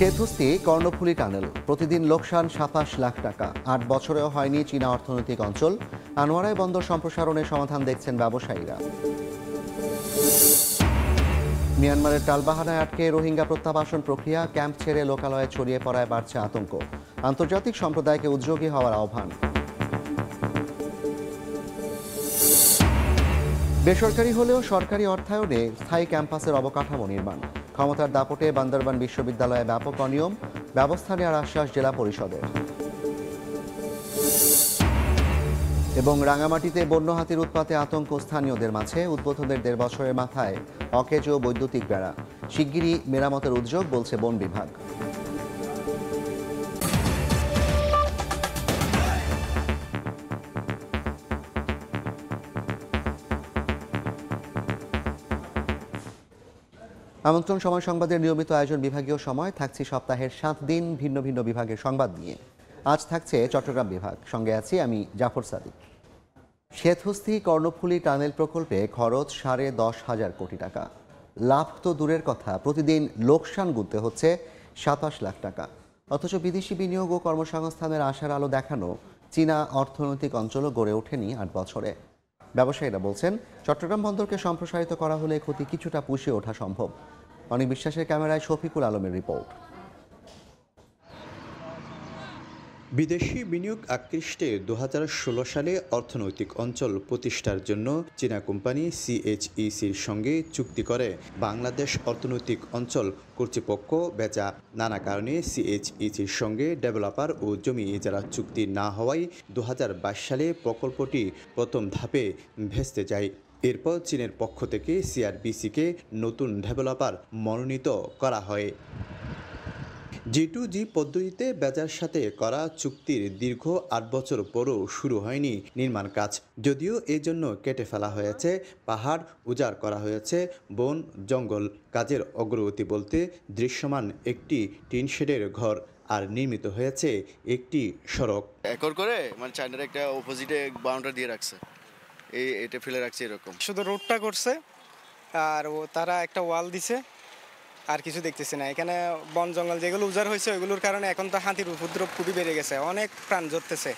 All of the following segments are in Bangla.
সেতুস্থি কর্ণফুলী টানেল প্রতিদিন লোকসান ২৭ লাখ টাকা। ৮ বছরেও হয়নি চীনা অর্থনৈতিক অঞ্চল। আনোয়ারায় বন্দর সম্প্রসারণের সমাধান দেখছেন ব্যবসায়ীরা। মিয়ানমারের টালবাহানায় আটকে রোহিঙ্গা প্রত্যাবাসন প্রক্রিয়া, ক্যাম্প ছেড়ে লোকালয়ে ছড়িয়ে পড়ায় বাড়ছে আতঙ্ক। আন্তর্জাতিক সম্প্রদায়কে উদ্যোগী হওয়ার আহ্বান। বেসরকারি হলেও সরকারি অর্থায়নে স্থায়ী ক্যাম্পাসের অবকাঠামো নির্মাণ। ক্ষমতার দাপটে বান্দরবান বিশ্ববিদ্যালয়ে ব্যাপক অনিয়ম, ব্যবস্থা নেওয়ার আশ্বাস জেলা পরিষদের। এবং রাঙামাটিতে বন্য হাতির উৎপাতে আতঙ্ক স্থানীয়দের মাঝে। উদ্বোধনের ১.৫ বছরের মাথায় অকেজ ও বৈদ্যুতিক বেড়া, শিগগিরই মেরামতের উদ্যোগ বলছে বন বিভাগ। আমন্ত্রণ সময় সংবাদের নিয়মিত আয়োজন বিভাগীয় সময়। থাকছি সপ্তাহের ৭ দিন ভিন্ন ভিন্ন বিভাগের সংবাদ নিয়ে। আজ থাকছে চট্টগ্রাম বিভাগ, সঙ্গে আছি আমি জাফর সাদিক। সেতুস্থি কর্ণফুলী টানেল প্রকল্পে খরচ ১০.৫ কোটি টাকা। লাভ তো দূরের কথা, প্রতিদিন লোকসান গুনতে হচ্ছে ২৭ লাখ টাকা। অথচ বিদেশি বিনিয়োগ ও কর্মসংস্থানের আশার আলো দেখানো চীনা অর্থনৈতিক অঞ্চলও গড়ে ওঠেনি ৮ বছরে। ব্যবসায়ীরা বলছেন, চট্টগ্রাম বন্দরকে সম্প্রসারিত করা হলে ক্ষতি কিছুটা পুষিয়ে ওঠা সম্ভব। অনেক বিশ্বাসের ক্যামেরায় শফিকুল আলমের রিপোর্ট। বিদেশি বিনিয়োগ আকৃষ্টে ২০১৬ সালে অর্থনৈতিক অঞ্চল প্রতিষ্ঠার জন্য চীনা কোম্পানি সিএইচইসির সঙ্গে চুক্তি করে বাংলাদেশ অর্থনৈতিক অঞ্চল কর্তৃপক্ষ। বেচা নানা কারণে সিএইচইসির সঙ্গে ডেভেলপার ও জমি ইজারা চুক্তি না হওয়ায় ২০২২ সালে প্রকল্পটি প্রথম ধাপে ভেস্তে যায়। এরপর চীনের পক্ষ থেকে সিআরবিসিকে নতুন ডেভেলপার মনোনীত করা হয়। G2G পদ্ধতিতে বেচার সাথে করা চুক্তির দীর্ঘ ৮ বছর পরও শুরু হয়নি নির্মাণ কাজ। যদিও এর জন্য কেটে ফেলা হয়েছে পাহাড়, উজাড় করা হয়েছে বন জঙ্গল। কাজের অগ্রগতি বলতে দৃশ্যমান একটি টিন শেডের ঘর আর নির্মিত হয়েছে একটি সড়ক। একর করে মানে চায়নার একটা অপোজিটে বাউন্ডারি দিয়ে রাখছে, এটা ফেলে রাখছে এরকম। শুধু রোডটা করছে আর তারা একটা ওয়াল দিছে, আর কিছু দেখতেছি না। এখানে বন জঙ্গল যেগুলো উজাড় হয়েছে ওইগুলোর কারণে এখন তো হাতির উপদ্রব খুবই বেড়ে গেছে, অনেক প্রাণ ঝরতেছে।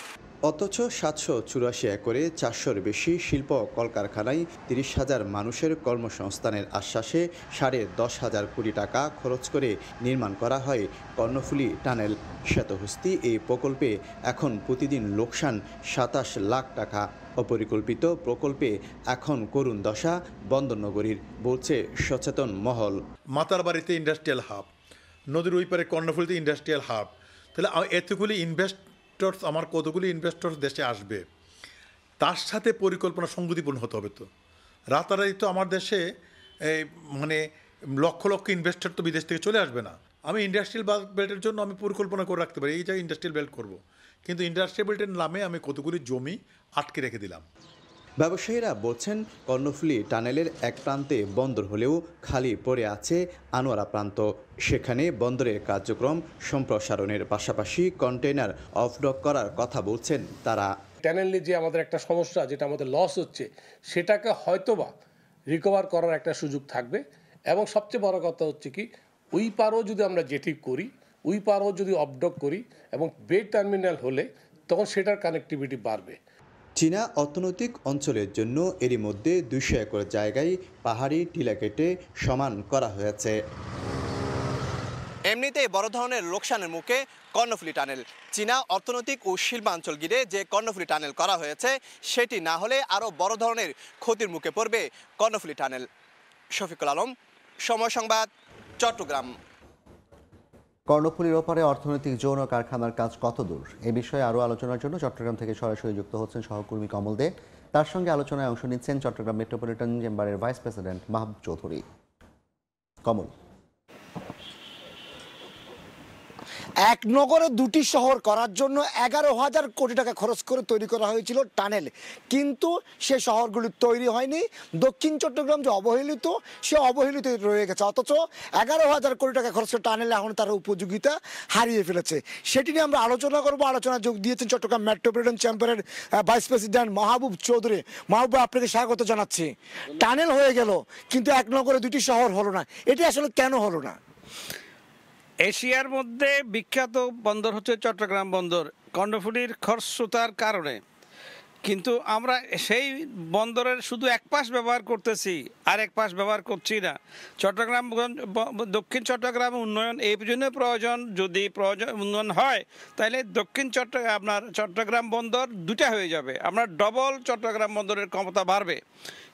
অথচ ৭৮৪ একরে ৪০০-র বেশি শিল্প কলকারখানায় ৩০,০০০ মানুষের কর্মসংস্থানের আশ্বাসে ১০.৫ কোটি টাকা খরচ করে নির্মাণ করা হয় কর্ণফুলী টানেল। সেতুস্থি এই প্রকল্পে এখন প্রতিদিন লোকসান ২৭ লাখ টাকা। অপরিকল্পিত প্রকল্পে এখন করুণ দশা বন্দরনগরীর, বলছে সচেতন মহল। মাতারবাড়িতে ইন্ডাস্ট্রিয়াল হাব, নদীর ওই পারে কর্ণফুলীতে ইন্ডাস্ট্রিয়াল হাব, তাহলে এতগুলি ইনভেস্টর্স, আমার কতগুলি ইনভেস্টর্স দেশে আসবে, তার সাথে পরিকল্পনা সংগতিপূর্ণ হতে হবে। তো রাতারাতি তো আমার দেশে মানে লক্ষ লক্ষ ইনভেস্টর তো বিদেশ থেকে চলে আসবে না। আমি ইন্ডাস্ট্রিয়াল বেল্টের জন্য আমি পরিকল্পনা করে রাখতে পারি, এই জায়গায় ইন্ডাস্ট্রিয়াল বেল্ট করব, কিন্তু ইন্ডাস্ট্রিয়াল বেল্টের নামে আমি কতগুলি জমি আটকে রেখে দিলাম। ব্যবসায়ীরা বলছেন, কর্ণফুলী টানেলের এক প্রান্তে বন্দর হলেও খালি পড়ে আছে আনোয়ারা প্রান্ত। সেখানে বন্দরের কার্যক্রম সম্প্রসারণের পাশাপাশি কন্টেইনার অফডক করার কথা বলছেন তারা। টানেলে যে আমাদের একটা সমস্যা, যেটা আমাদের লস হচ্ছে, সেটাকে হয়তোবা রিকভার করার একটা সুযোগ থাকবে। এবং সবচেয়ে বড় কথা হচ্ছে কি, ওই পারও যদি আমরা জেটি করি, ওই পারও যদি অফডক করি এবং বে টার্মিনাল হলে তখন সেটার কানেক্টিভিটি বাড়বে। চীনা অর্থনৈতিক অঞ্চলের জন্য এরই মধ্যে ২০০ একর জায়গায় পাহাড়ি টিলা কেটে সমান করা হয়েছে। এমনিতেই বড় ধরনের লোকসানের মুখে কর্ণফুলী টানেল। চীনা অর্থনৈতিক ও শিল্পাঞ্চল ঘিরে যে কর্ণফুলী টানেল করা হয়েছে, সেটি না হলে আরও বড় ধরনের ক্ষতির মুখে পড়বে কর্ণফুলী টানেল। শফিকুল আলম, সময় সংবাদ, চট্টগ্রাম। কর্ণফুলীর ওপারে অর্থনৈতিক যৌন কারখানার কাজ কত দূর, এ বিষয়ে আরও আলোচনার জন্য চট্টগ্রাম থেকে সরাসরি যুক্ত হচ্ছেন সহকর্মী কমল দে। তার সঙ্গে আলোচনায় অংশ নিচ্ছেন চট্টগ্রাম মেট্রোপলিটন চেম্বারের ভাইস প্রেসিডেন্ট মাহবুব চৌধুরী। কমল, এক নগরে দুটি শহর করার জন্য ১১,০০০ কোটি টাকা খরচ করে তৈরি করা হয়েছিল টানেল, কিন্তু সে শহরগুলি তৈরি হয়নি। দক্ষিণ চট্টগ্রাম যে অবহেলিত, সে অবহেলিত রয়ে গেছে। অথচ ১১,০০০ কোটি টাকা খরচ করে টানেলে এখন তার উপযোগিতা হারিয়ে ফেলেছে। সেটি নিয়ে আমরা আলোচনা করবো। আলোচনা যোগ দিয়েছেন চট্টগ্রাম মেট্রোপলিটন চেম্বারের ভাইস প্রেসিডেন্ট মাহবুব চৌধুরী। মাহবুব, আপনাকে স্বাগত জানাচ্ছি। টানেল হয়ে গেল কিন্তু এক নগরে দুটি শহর হলো না, এটি আসলে কেন হলো না? এশিয়ার মধ্যে বিখ্যাত বন্দর হচ্ছে চট্টগ্রাম বন্দর কর্ণফুলীর খরস্রোতার কারণে, কিন্তু আমরা সেই বন্দরের শুধু এক পাশ ব্যবহার করতেছি, আর এক পাশ ব্যবহার করছি না। চট্টগ্রাম দক্ষিণ চট্টগ্রাম উন্নয়ন এই জন্য প্রয়োজন, যদি উন্নয়ন হয় তাহলে দক্ষিণ আপনার চট্টগ্রাম বন্দর দুটা হয়ে যাবে, আমরা ডবল চট্টগ্রাম বন্দরের ক্ষমতা বাড়বে।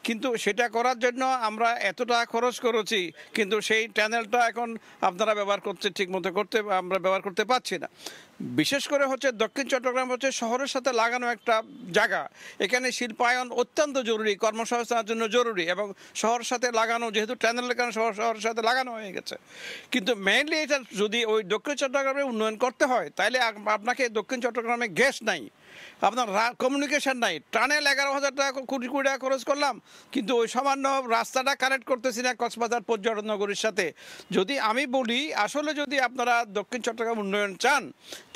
কিন্তু সেটা করার জন্য আমরা এত টাকা খরচ করেছি, কিন্তু সেই টানেলটা এখন আপনারা ব্যবহার করছে ঠিকমতো আমরা ব্যবহার করতে পারছি না। বিশেষ করে হচ্ছে দক্ষিণ চট্টগ্রাম হচ্ছে শহরের সাথে লাগানো একটা জায়গা, এখানে শিল্পায়ন অত্যন্ত জরুরি, কর্মসংস্থানের জন্য জরুরি, এবং শহরের সাথে লাগানো, যেহেতু টানেলের কারণে শহরের সাথে লাগানো হয়ে গেছে। কিন্তু মেইনলি এটা যদি ওই দক্ষিণ চট্টগ্রামে উন্নয়ন করতে হয় তাহলে আপনাকে দক্ষিণ চট্টগ্রামে গ্যাস নাই, আপনার কমিউনিকেশন নাই। টানেল 11,000 টাকা কোটি কোটি টাকা খরচ করলাম, কিন্তু ওই সামান্য রাস্তাটা কানেক্ট করতেছি না কক্সবাজার পর্যটন নগরীর সাথে। যদি আমি বলি আসলে যদি আপনারা দক্ষিণ চট্টগ্রাম উন্নয়ন চান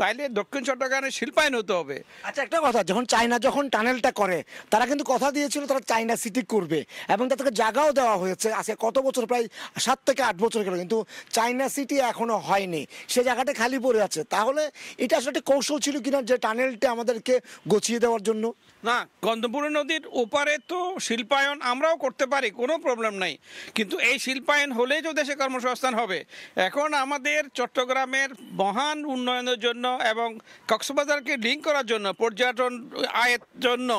তাইলে দক্ষিণ চট্টগ্রামে শিল্পায়ন হতে হবে। আচ্ছা, একটা কথা, চায়না যখন টানেলটা করে তারা কিন্তু কথা দিয়েছিল তারা চায়না সিটি করবে, এবং তাদেরকে জায়গাও দেওয়া হয়েছে। আজকে কত বছর, প্রায় 7 থেকে 8 বছর গেল, কিন্তু চায়না সিটি এখনো হয়নি, সে জায়গাটা খালি পড়ে আছে। তাহলে এটা আসলে একটা কৌশল ছিল কিনা যে টানেলটা আমাদেরকে গছিয়ে দেওয়ার জন্য? না, গন্ধপুরী নদীর ওপারে তো শিল্পায়ন আমরাও করতে পারি, কোনো প্রবলেম নাই, কিন্তু এই শিল্পায়ন হলেই তো দেশে কর্মসংস্থান হবে। এখন আমাদের চট্টগ্রামের মহান উন্নয়নের জন্য এবং কক্সবাজারকে লিঙ্ক করার জন্য, পর্যটন আয়ের জন্য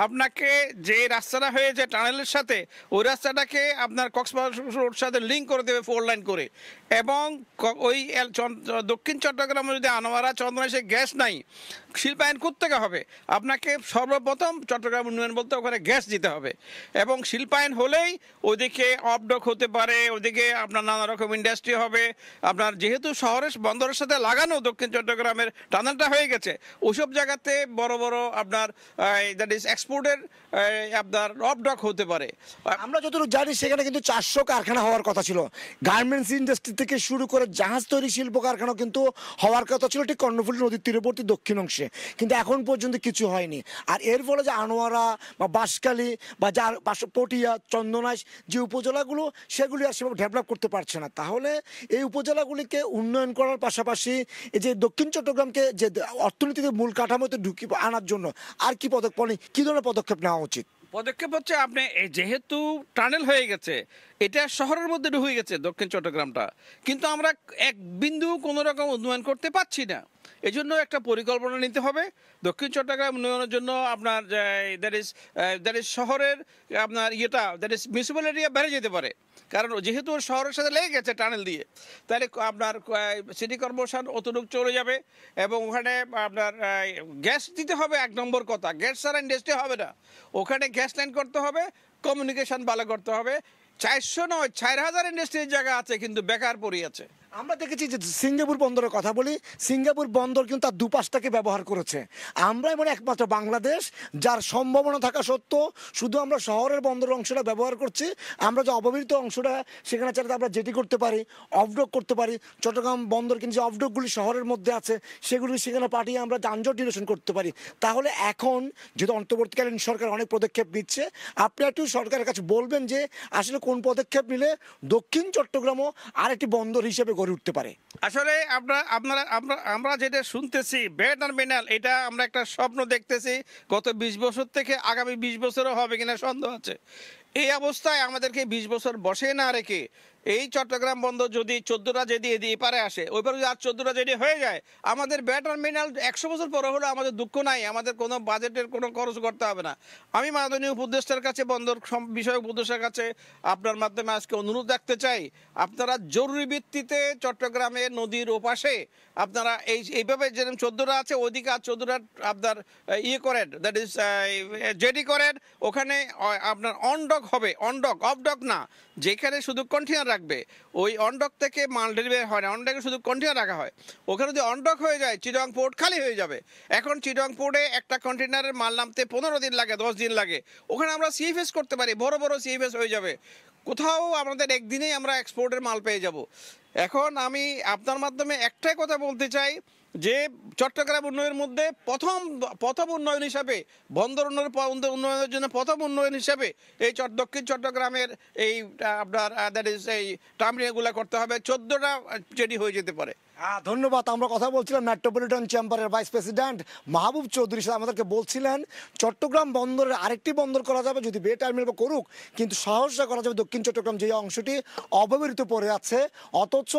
আপনাকে যে রাস্তাটা হয়েছে টানেলের সাথে, ওই রাস্তাটাকে আপনার কক্সবাজার সাথে লিঙ্ক করে দেবে 4 লাইন করে। এবং ওই দক্ষিণ চট্টগ্রামে যদি আনোয়ারা চন্দ্রনাশে গ্যাস নাই, শিল্পায়ন কোত্থেকে হবে? আপনাকে সর্বপ্রথম চট্টগ্রাম উন্নয়ন বলতে ওখানে গ্যাস দিতে হবে, এবং শিল্পায়ন হলেই ওদিকে অফডক হতে পারে, ওদিকে আপনার নানা রকম ইন্ডাস্ট্রি হবে। আপনার যেহেতু শহরের বন্দরের সাথে লাগানো দক্ষিণ চট্টগ্রামের টানেলটা হয়ে গেছে, ওইসব জায়গাতে বড় বড় আপনার দ্যাট ইজ এক্সপোর্টের আপনার অফডক হতে পারে। আমরা যতটুকু জানি সেখানে কিন্তু 400 কারখানা হওয়ার কথা ছিল, গার্মেন্টস ইন্ডাস্ট্রি থেকে শুরু করে জাহাজ তৈরি শিল্প কারখানা কিন্তু হওয়ার কথা ছিল ঠিক কর্ণফুলী নদীর তীরবর্তী দক্ষিণ অংশে, কিন্তু এখন পর্যন্ত কিছু হয়নি। আর এর ফলে যে আনোয়ারা বা বাঁশখালী বা যার পটিয়া, চন্দনাইশ যে উপজেলাগুলো, সেগুলি আর সেভাবে ডেভেলপ করতে পারছে না। তাহলে এই উপজেলাগুলিকে উন্নয়ন করার পাশাপাশি এই যে দক্ষিণ চট্টগ্রামকে যে অর্থনীতিতে মূল কাঠামোতে ঢুকিয়ে আনার জন্য আর কি কি ধরনের পদক্ষেপ নেওয়া উচিত? পদক্ষেপ হচ্ছে আপনি যেহেতু টানেল হয়ে গেছে, এটা শহরের মধ্যে ঢুকে গেছে দক্ষিণ চট্টগ্রামটা, কিন্তু আমরা এক বিন্দু কোনো রকম উন্নয়ন করতে পারছি না। এই জন্য একটা পরিকল্পনা নিতে হবে দক্ষিণ চট্টগ্রাম উন্নয়নের জন্য। আপনার দ্যাট ইজ শহরের আপনার দ্যাট ইজ মিউনিসিপ্যাল এরিয়া বেড়ে যেতে পারে, কারণ যেহেতু শহরের সাথে লেগে গেছে টানেল দিয়ে, তাহলে আপনার সিটি কর্পোরেশন অতটুকু চলে যাবে, এবং ওখানে আপনার গ্যাস দিতে হবে। 1 নম্বর কথা, গ্যাস ছাড়া ইন্ডাস্ট্রি হবে না, ওখানে গ্যাস লাইন করতে হবে, কমিউনিকেশন ভালো করতে হবে। 400 নয় 4000 ইন্ডাস্ট্রির জায়গা আছে, কিন্তু বেকার পড়ে আছে। আমরা দেখেছি যে সিঙ্গাপুর বন্দরের কথা বলি, সিঙ্গাপুর বন্দর কিন্তু তার দুপাশটাকে ব্যবহার করেছে। আমরাই মানে একমাত্র বাংলাদেশ যার সম্ভাবনা থাকা সত্ত্বেও শুধু আমরা শহরের বন্দর অংশটা ব্যবহার করছি। আমরা যে অবহেলিত অংশটা সেখানে চাইলে আমরা জেটি করতে পারি, অফডক করতে পারি। চট্টগ্রাম বন্দর কিন্তু যে অফডকগুলি শহরের মধ্যে আছে সেগুলি সেখানে পাঠিয়ে আমরা যানজট নিরসন করতে পারি। তাহলে এখন যেহেতু অন্তর্বর্তীকালীন সরকার অনেক পদক্ষেপ নিচ্ছে, আপনি একটু সরকারের কাছে বলবেন যে আসলে কোন পদক্ষেপ নিলে দক্ষিণ চট্টগ্রামও আরেকটি বন্দর হিসেবে উঠতে পারে। আসলে আমরা যেটা শুনতেছি বে টার্মিনাল, এটা আমরা একটা স্বপ্ন দেখতেছি গত 20 বছর থেকে, আগামী 20 বছরও হবে কিনা সন্দেহ আছে। এই অবস্থায় আমাদেরকে 20 বছর বসে না রেখে এই চট্টগ্রাম বন্দর যদি 14টা যদি এদিকে পারে আসে, ওইবারে যদি আর 14টা যদি হয়ে যায়, আমাদের বে টার্মিনাল 100 বছর পরে হলে আমাদের দুঃখ নাই, আমাদের কোনো বাজেটের কোনো খরচ করতে হবে না। আমি মাননীয় উপদেষ্টার কাছে, বন্দর বিষয়ক উপদেষ্টার কাছে আপনার মাধ্যমে আজকে অনুরোধ রাখতে চাই, আপনারা জরুরি ভিত্তিতে চট্টগ্রামে নদীর ওপাশে আপনারা এইভাবে যেরকম 14টা আছে ওইদিকে আর 14টা আপনার করেন, দ্যাট ইজ জেডি করেন, ওখানে আপনার অনডক হবে, অফডক না, যেখানে শুধু কন্টেনার রাখবে। ওই অনডক থেকে মাল ডেলিভারি হয় না, অনডকে শুধু কন্টেনার রাখা হয়। ওখানে যদি অনডক হয়ে যায়, চিটাগং পোর্ট খালি হয়ে যাবে। এখন চিটাগং পোর্টে একটা কন্টেনারের মাল নামতে 15 দিন লাগে, 10 দিন লাগে। ওখানে আমরা সিএফএস করতে পারি, বড় বড় সিএফএস হয়ে যাবে। কোথাও আমাদের একদিনেই আমরা এক্সপোর্টের মাল পেয়ে যাব। এখন আমি আপনার মাধ্যমে একটাই কথা বলতে চাই যে চট্টগ্রাম উন্নয়নের মধ্যে প্রথম উন্নয়ন হিসাবে বন্দর উন্নয়নের জন্য প্রথম উন্নয়ন হিসাবে এই দক্ষিণ চট্টগ্রামের এই আপনার দ্যাট ইজ এই টার্মিনালগুলো করতে হবে, 14টা জেটি হয়ে যেতে পারে। ধন্যবাদ। আমরা কথা বলছিলাম মেট্রোপলিটন চেম্বারের ভাইস প্রেসিডেন্ট মাহবুব চৌধুরী সাহেব আমাদেরকে বলছিলেন চট্টগ্রাম বন্দরের আরেকটি বন্দর করা যাবে যদি বে টার্মিনাল করুক, কিন্তু সহজটা করা যাবে দক্ষিণ চট্টগ্রাম যে অংশটি অব্যবহৃত পড়ে আছে। অথচ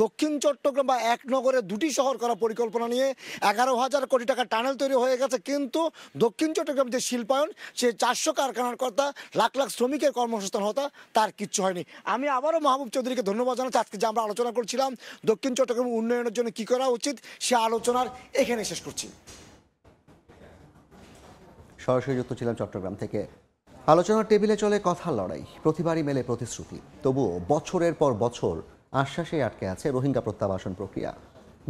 দক্ষিণ চট্টগ্রাম বা এক নগরে দুটি শহর করার পরিকল্পনা নিয়ে 11,000 কোটি টাকা টানেল তৈরি হয়ে গেছে, কিন্তু দক্ষিণ চট্টগ্রাম যে শিল্পায়ন সে 400 কারখানার কথা, লাখ লাখ শ্রমিকের কর্মসংস্থান হতা, তার কিচ্ছু হয়নি। আমি আবারও মাহবুব চৌধুরীকে ধন্যবাদ জানাচ্ছি। আজকে যে আমরা আলোচনা করছিলাম দক্ষিণ চট্টগ্রাম উন্নয়নের জন্য কি করা উচিত, সে আলোচনার এখানে শেষ করছি। সরাসরি যুক্ত ছিলাম চট্টগ্রাম থেকে। আলোচনার টেবিলে চলে কথার লড়াই, প্রতিবারই মেলে প্রতিশ্রুতি, তবুও বছরের পর বছর আশ্বাসেই আটকে আছে রোহিঙ্গা প্রত্যাবাসন প্রক্রিয়া।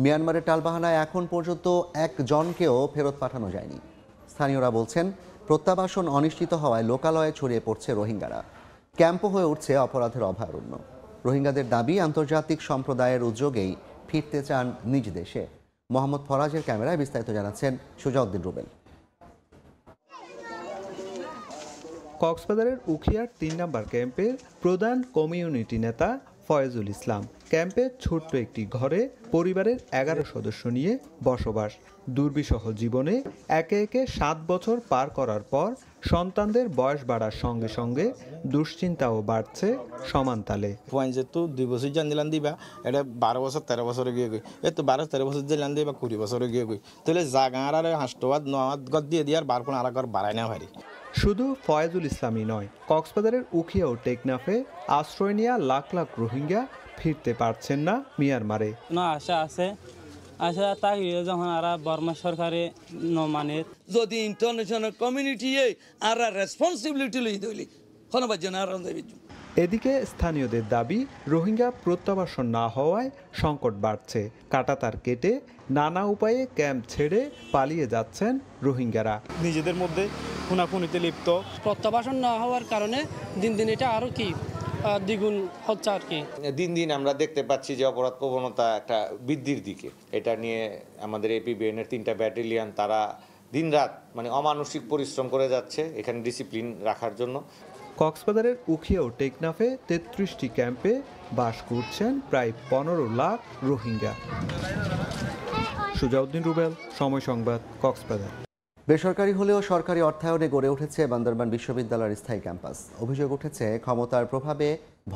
মিয়ানমারের টালবাহানায় এখন পর্যন্ত একজনকেও ফেরত পাঠানো যায়নি। স্থানীয়রা বলছেন প্রত্যাবাসন অনিশ্চিত হওয়ায় লোকালয়ে ছড়িয়ে পড়ছে রোহিঙ্গারা, ক্যাম্পও হয়ে উঠছে অপরাধের অভয়ারণ্য। রোহিঙ্গাদের দাবি আন্তর্জাতিক সম্প্রদায়ের উদ্যোগেই ফিরতে চান নিজ দেশে। মোহাম্মদ ফরাজের ক্যামেরায় বিস্তারিত জানাচ্ছেন সুজাউদ্দিন রুবেল। কক্সবাজারের উখিয়ার ৩ নম্বর ক্যাম্পের প্রধান কমিউনিটি নেতা ফয়েজুল ইসলাম। ক্যাম্পের ছোট্ট একটি ঘরে পরিবারের 11 সদস্য নিয়ে বসবাস। দুর্বিষহ জীবনে একে একে 7 বছর পার করার পর সন্তানদের বয়স বাড়ার সঙ্গে সঙ্গে দুশ্চিন্তাও বাড়ছে সমান তালে। যেহেতু 2 বছর জান দিলাম দিবা, এটা 12 বছর 13 বছরে গিয়ে গই, এই তো 12-13 বছর দিলাম দিবা 20 বছরে গিয়ে গই, তাহলে জাগা আর হাসটোয়াদ নওয়াদ গদ দিয়ে দিয়ার বারপন আর ঘর বাড়ায় না পারি। শুধু ফয়েজুল ইসলামই নয়, কক্সবাজারের উখিয়া ও টেকনাফে আশ্রয় নেওয়া লাখ লাখ রোহিঙ্গা ফিরতে পারছেন না মিয়ানমারে। আশা আছে, আশা তাই যখন আর বর্মা সরকারে নমানের যদি ইন্টারন্যাশনাল কমিউনিটি আর রেসপন্সিবিলিটি লই দইলি কোনবার জন আর এদিকে স্থানীয়দের দাবি রোহিঙ্গা প্রত্যাবাসন না হওয়ায় সংকট বাড়ছে। কাঁটাতার কেটে নানা উপায়ে ক্যাম্প ছেড়ে পালিয়ে যাচ্ছেন রোহিঙ্গারা। নিজেদের মধ্যে খুনাখুনিতে লিপ্ত। প্রত্যাবাসন না হওয়ার কারণে দিন দিন এটা আরো কি দ্বিগুণ হচ্ছে আর কি। দিন দিন আমরা দেখতে পাচ্ছি যে অপরাধ প্রবণতা একটা বৃদ্ধির দিকে। এটা নিয়ে আমাদের এপিবিএনের 3টা ব্যাটালিয়ন তারা দিনরাত মানে অমানসিক পরিশ্রম করে যাচ্ছে এখানে ডিসিপ্লিন রাখার জন্য। কক্সবাজারের উখিয়া ও টেকনাফে 33টি ক্যাম্পে বাস করছেন প্রায় 15 লাখ রোহিঙ্গা। সুজাউদ্দিন রুবেল, সময় সংবাদ, কক্সবাজার। বেসরকারি হলেও সরকারি অর্থায়নে গড়ে উঠেছে বান্দরবান বিশ্ববিদ্যালয়ের স্থায়ী ক্যাম্পাস। অভিযোগ উঠেছে ক্ষমতার প্রভাবে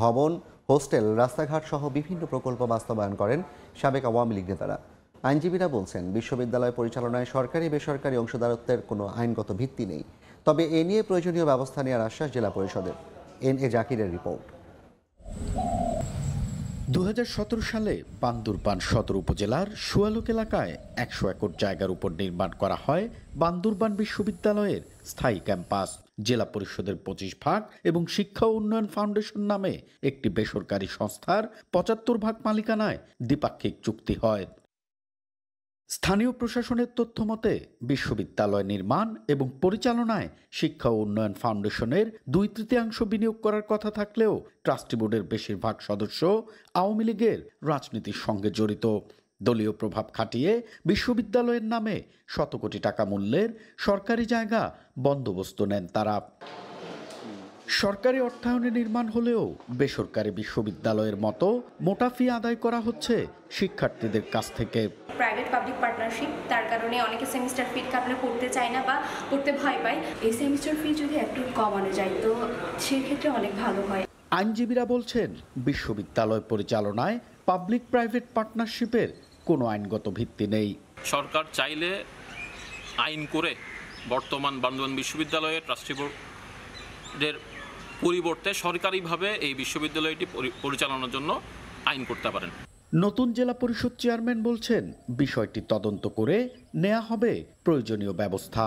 ভবন, হোস্টেল, রাস্তাঘাট সহ বিভিন্ন প্রকল্প বাস্তবায়ন করেন সাবেক আওয়ামী লীগ নেতারা। আইনজীবীরা বলছেন বিশ্ববিদ্যালয় পরিচালনায় সরকারি বেসরকারি অংশীদারত্বের কোনো আইনগত ভিত্তি নেই, তবে এ নিয়ে প্রয়োজনীয় ব্যবস্থা নেওয়ার আশ্বাস জেলা পরিষদের। এ জাকিরের রিপোর্ট। 2017 সালে বান্দরবান সদর উপজেলার সুয়ালুক এলাকায় 100 একর জায়গার উপর নির্মাণ করা হয় বান্দরবান বিশ্ববিদ্যালয়ের স্থায়ী ক্যাম্পাস। জেলা পরিষদের 25 ভাগ এবং শিক্ষা উন্নয়ন ফাউন্ডেশন নামে একটি বেসরকারি সংস্থার 75 ভাগ মালিকানায় দ্বিপাক্ষিক চুক্তি হয়। স্থানীয় প্রশাসনের তথ্য মতে বিশ্ববিদ্যালয় নির্মাণ এবং পরিচালনায় শিক্ষা উন্নয়ন ফাউন্ডেশনের 2/3 বিনিয়োগ করার কথা থাকলেও ট্রাস্টি বোর্ডের বেশিরভাগ সদস্য আওয়ামী লীগের রাজনীতির সঙ্গে জড়িত। দলীয় প্রভাব খাটিয়ে বিশ্ববিদ্যালয়ের নামে শত কোটি টাকা মূল্যের সরকারি জায়গা বন্দোবস্ত নেন তারা। সরকারি অর্থায়নে নির্মাণ হলেও বেসরকারি বিশ্ববিদ্যালয়ের মতো মোটা ফি আদায় করা হচ্ছে শিক্ষার্থীদের কাছ থেকে। প্রাইভেট পাবলিক পার্টনারশিপ, তার কারণে অনেকে সেমিস্টার ফির কারণে পড়তে চায় না বা পড়তে ভয় পায়। এই সেমিস্টার ফি যদি একটু কমানো যায় তো সেক্ষেত্রে অনেক ভালো হয়। আইনজীবীরা বলছেন বিশ্ববিদ্যালয় পরিচালনায় পাবলিক প্রাইভেট পার্টনারশিপের কোনো আইনগত ভিত্তি নেই। সরকার চাইলে আইন করে বর্তমান বান্দরবান বিশ্ববিদ্যালয়ের ট্রাস্টি বোর্ডের পরিবর্তে সরকারিভাবে এই বিশ্ববিদ্যালয়টি পরিচালনার জন্য আইন করতে পারেন। নতুন জেলা পরিষদ চেয়ারম্যান বলছেন বিষয়টি তদন্ত করে নেওয়া হবে প্রয়োজনীয় ব্যবস্থা।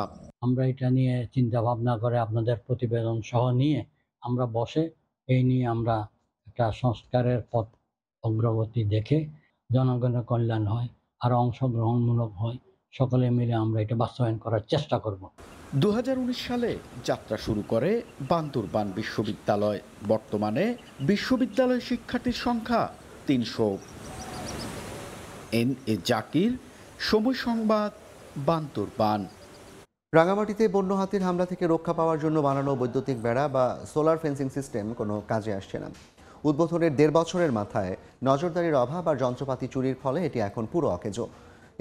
আমরা এটা নিয়ে চিন্তা ভাবনা করে আপনাদের প্রতিবেদন সহ নিয়ে আমরা বসে এই নিয়ে আমরা একটা সংস্কারের পথ অগ্রগতি দেখে জনগণের কল্যাণ হয় আর অংশগ্রহণমূলক হয়, সকলে মিলে আমরা এটা বাস্তবায়ন করার চেষ্টা করব। 2019 সালে যাত্রা শুরু করে বান্দরবান বিশ্ববিদ্যালয়। বর্তমানে বিশ্ববিদ্যালয় শিক্ষার্থীর সংখ্যা 300। এ জাকির, সময় সংবাদ, বান্দরবান। রাঙামাটিতে বন্য হাতির হামলা থেকে রক্ষা পাওয়ার জন্য বানানো বৈদ্যুতিক বেড়া বা সোলার ফেন্সিং সিস্টেম কোনো কাজে আসছে না। উদ্বোধনের 1.5 বছরের মাথায় নজরদারির অভাব আর যন্ত্রপাতি চুরির ফলে এটি এখন পুরো অকেজো।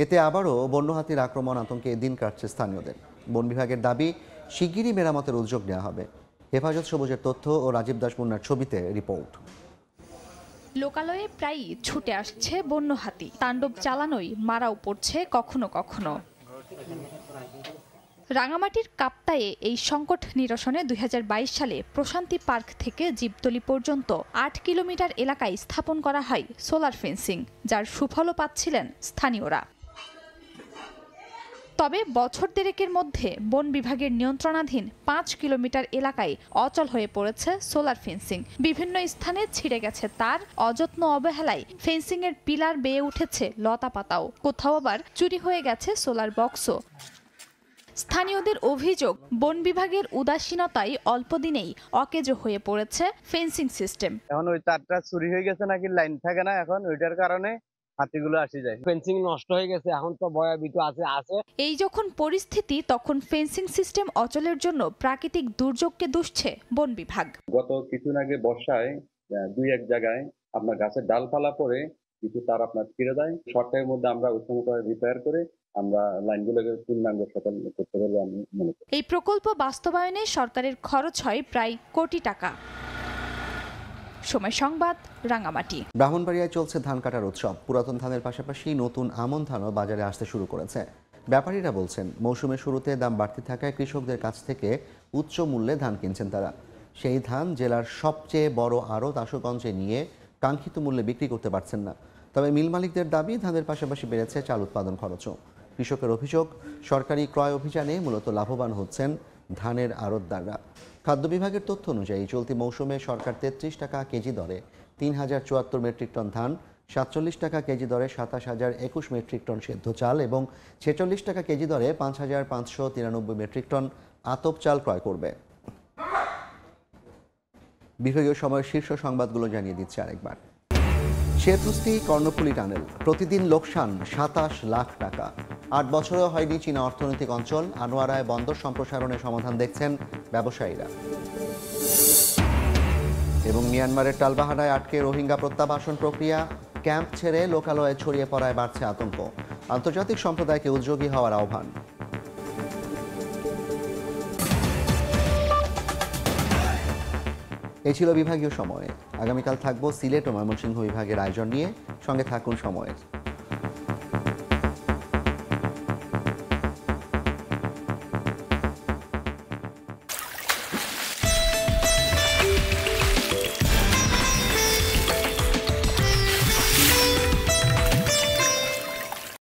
এতে আবারও বন্য হাতির আক্রমণ আতঙ্কে দিন কাটছে স্থানীয়দের। বন বিভাগের দাবি, শিগগিরই মেরামতের উদ্যোগ নেওয়া হবে। হেফাজত সবুজের তথ্য ও রাজীব দাস মুন্নার ছবিতে রিপোর্ট। লোকালয়ে প্রায়ই ছুটে আসছে বন্য হাতি, তাণ্ডব চালানোই মারাও পড়ছে কখনো কখনো। রাঙামাটির কাপ্তায়ে এই সংকট নিরসনে 2022 সালে প্রশান্তি পার্ক থেকে জীবতলী পর্যন্ত 8 কিলোমিটার এলাকায় স্থাপন করা হয় সোলার ফেন্সিং, যার সুফলও পাচ্ছিলেন স্থানীয়রা। তবে বছর দেড়েকের মধ্যে বন বিভাগের নিয়ন্ত্রণাধীন 5 কিলোমিটার এলাকায় অচল হয়ে পড়েছে সোলার ফেন্সিং। বিভিন্ন স্থানে ছিঁড়ে গেছে তার, অযত্ন অবহেলায় ফেন্সিংয়ের পিলার বেয়ে উঠেছে লতাপাতাও, কোথাও আবার চুরি হয়ে গেছে সোলার বক্সও। স্থানীয়দের অভিযোগ, বন বিভাগের উদাসীনতায় অল্প দিনেই অকেজো হয়ে পড়েছে ফেন্সিং সিস্টেম। এখন ওই তারটা চুরি হয়ে গেছে নাকি, লাইন থাকে না এখন, ওইটার কারণে হাতিগুলো আসে যায়। ফেন্সিং নষ্ট হয়ে গেছে, এখন তো ভয়াবহ আছে। এই যখন পরিস্থিতি, তখন ফেন্সিং সিস্টেম অচলের জন্য প্রাকৃতিক দুর্যোগকে দুষছে বন বিভাগ। গত কিছুদিন আগে বর্ষায় 2-1 জায়গায় আপনার গাছের ডালপালা পড়ে কিছু তার আপনার ছিঁড়ে দেয়। শর্ট টাইমের মধ্যে আমরা উৎসবটা রিপেয়ার করে আমরা লাইনগুলোকে পূর্ণাঙ্গ সচল করতে পারবো আমি মনে করি। এই প্রকল্প বাস্তবায়নে সরকারের খরচ হয় প্রায় কোটি টাকা। সময় সংবাদ, রাঙামাটি। ব্রাহ্মণবাড়িয়ায় চলছে ধান কাটার উৎসব। পুরাতন ধানের পাশাপাশি নতুন আমন ধানও বাজারে আসতে শুরু করেছে। ব্যাপারীরা বলছেন, মৌসুমের শুরুতে দাম বাড়তি থাকায় কৃষকদের কাছ থেকে উচ্চ মূল্যে ধান কিনছেন তারা। সেই ধান জেলার সবচেয়ে বড় আড়ত আশুগঞ্জে নিয়ে কাঙ্ক্ষিত মূল্যে বিক্রি করতে পারছেন না। তবে মিল মালিকদের দাবি, ধানের পাশাপাশি বেড়েছে চাল উৎপাদন খরচও। কৃষকের অভিযোগ, সরকারি ক্রয় অভিযানে মূলত লাভবান হচ্ছেন ধানের আড়তদাররা। খাদ্য বিভাগের তথ্য অনুযায়ী চলতি মৌসুমে সরকার 33 টাকা কেজি দরে 3074 মেট্রিক টন ধান, 47 টাকা কেজি দরে 27021 মেট্রিক টন সেদ্ধ চাল এবং 46 টাকা কেজি দরে 5593 মেট্রিক টন আতপ চাল ক্রয় করবে। বিভাগীয় সময়ের শীর্ষ সংবাদগুলো জানিয়ে দিচ্ছে আরেকবার। সেতুস্থি কর্ণফুলী টানেল, প্রতিদিন লোকসান 27 লাখ টাকা। 8 বছরেও হয়নি চীনা অর্থনৈতিক অঞ্চল। আনোয়ারায় বন্দর সম্প্রসারণের সমাধান দেখছেন ব্যবসায়ীরা। এবং মিয়ানমারের টালবাহানায় আটকে রোহিঙ্গা প্রত্যাবাসন প্রক্রিয়া, ক্যাম্প ছেড়ে লোকালয়ে ছড়িয়ে পড়ায় বাড়ছে আতঙ্ক। আন্তর্জাতিক সম্প্রদায়কে উদ্যোগী হওয়ার আহ্বান। এই ছিল বিভাগীয় সময়ে। আগামীকাল থাকবো সিলেট ও ময়মনসিংহ বিভাগের আয়োজন নিয়ে। সঙ্গে থাকুন সময়ের।